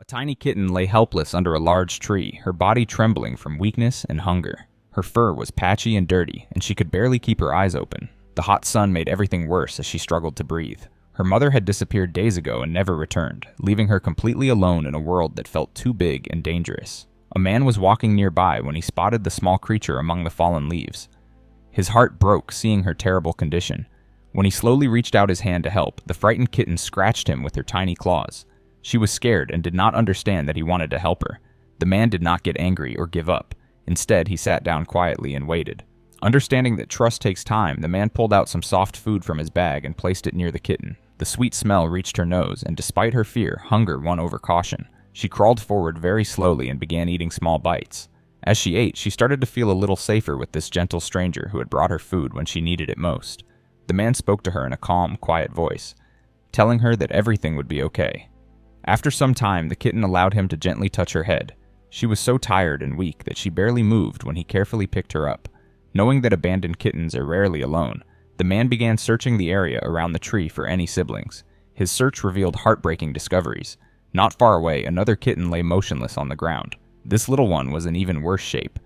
tiny kitten lay helpless under a large tree, her body trembling from weakness and hunger. Her fur was patchy and dirty, and she could barely keep her eyes open. The hot sun made everything worse as she struggled to breathe. Her mother had disappeared days ago and never returned, leaving her completely alone in a world that felt too big and dangerous. A man was walking nearby when he spotted the small creature among the fallen leaves. His heart broke seeing her terrible condition. When he slowly reached out his hand to help, the frightened kitten scratched him with her tiny claws. She was scared and did not understand that he wanted to help her. The man did not get angry or give up. Instead, he sat down quietly and waited. Understanding that trust takes time, the man pulled out some soft food from his bag and placed it near the kitten. The sweet smell reached her nose, and despite her fear, hunger won over caution. She crawled forward very slowly and began eating small bites. As she ate, she started to feel a little safer with this gentle stranger who had brought her food when she needed it most. The man spoke to her in a calm, quiet voice, telling her that everything would be okay. After some time, the kitten allowed him to gently touch her head. She was so tired and weak that she barely moved when he carefully picked her up. Knowing that abandoned kittens are rarely alone, the man began searching the area around the tree for any siblings. His search revealed heartbreaking discoveries. Not far away, another kitten lay motionless on the ground. This little one was in even worse shape,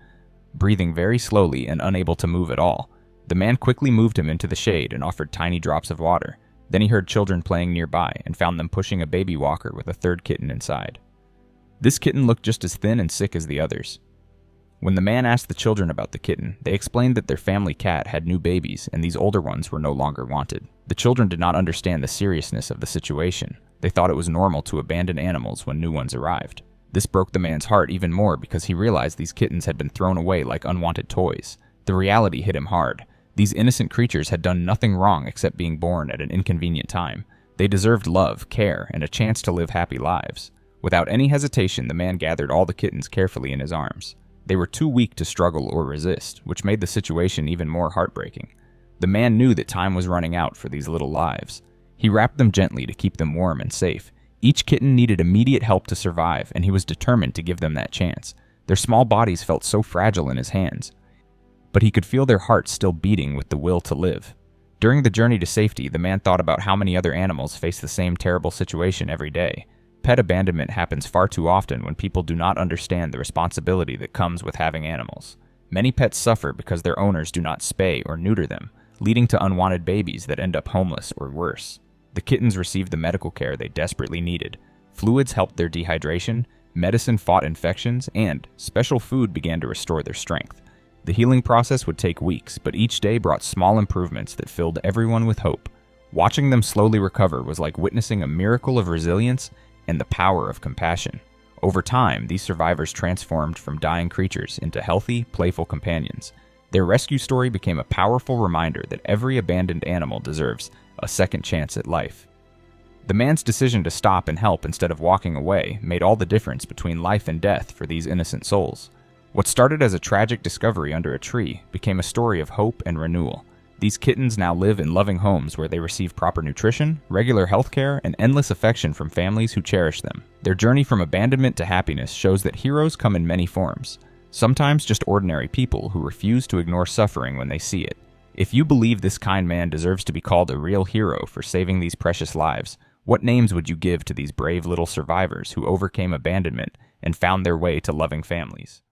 breathing very slowly and unable to move at all. The man quickly moved him into the shade and offered tiny drops of water. Then he heard children playing nearby and found them pushing a baby walker with a third kitten inside. This kitten looked just as thin and sick as the others. When the man asked the children about the kitten, they explained that their family cat had new babies and these older ones were no longer wanted. The children did not understand the seriousness of the situation. They thought it was normal to abandon animals when new ones arrived. This broke the man's heart even more because he realized these kittens had been thrown away like unwanted toys. The reality hit him hard. These innocent creatures had done nothing wrong except being born at an inconvenient time. They deserved love, care, and a chance to live happy lives. Without any hesitation, the man gathered all the kittens carefully in his arms. They were too weak to struggle or resist, which made the situation even more heartbreaking. The man knew that time was running out for these little lives. He wrapped them gently to keep them warm and safe. Each kitten needed immediate help to survive, and he was determined to give them that chance. Their small bodies felt so fragile in his hands, but he could feel their hearts still beating with the will to live. During the journey to safety, the man thought about how many other animals face the same terrible situation every day. Pet abandonment happens far too often when people do not understand the responsibility that comes with having animals. Many pets suffer because their owners do not spay or neuter them, leading to unwanted babies that end up homeless or worse. The kittens received the medical care they desperately needed. Fluids helped their dehydration, medicine fought infections, and special food began to restore their strength. The healing process would take weeks, but each day brought small improvements that filled everyone with hope. Watching them slowly recover was like witnessing a miracle of resilience and the power of compassion. Over time, these survivors transformed from dying creatures into healthy, playful companions. Their rescue story became a powerful reminder that every abandoned animal deserves a second chance at life. The man's decision to stop and help instead of walking away made all the difference between life and death for these innocent souls. What started as a tragic discovery under a tree became a story of hope and renewal. These kittens now live in loving homes where they receive proper nutrition, regular health care, and endless affection from families who cherish them. Their journey from abandonment to happiness shows that heroes come in many forms, sometimes just ordinary people who refuse to ignore suffering when they see it. If you believe this kind man deserves to be called a real hero for saving these precious lives, what names would you give to these brave little survivors who overcame abandonment and found their way to loving families?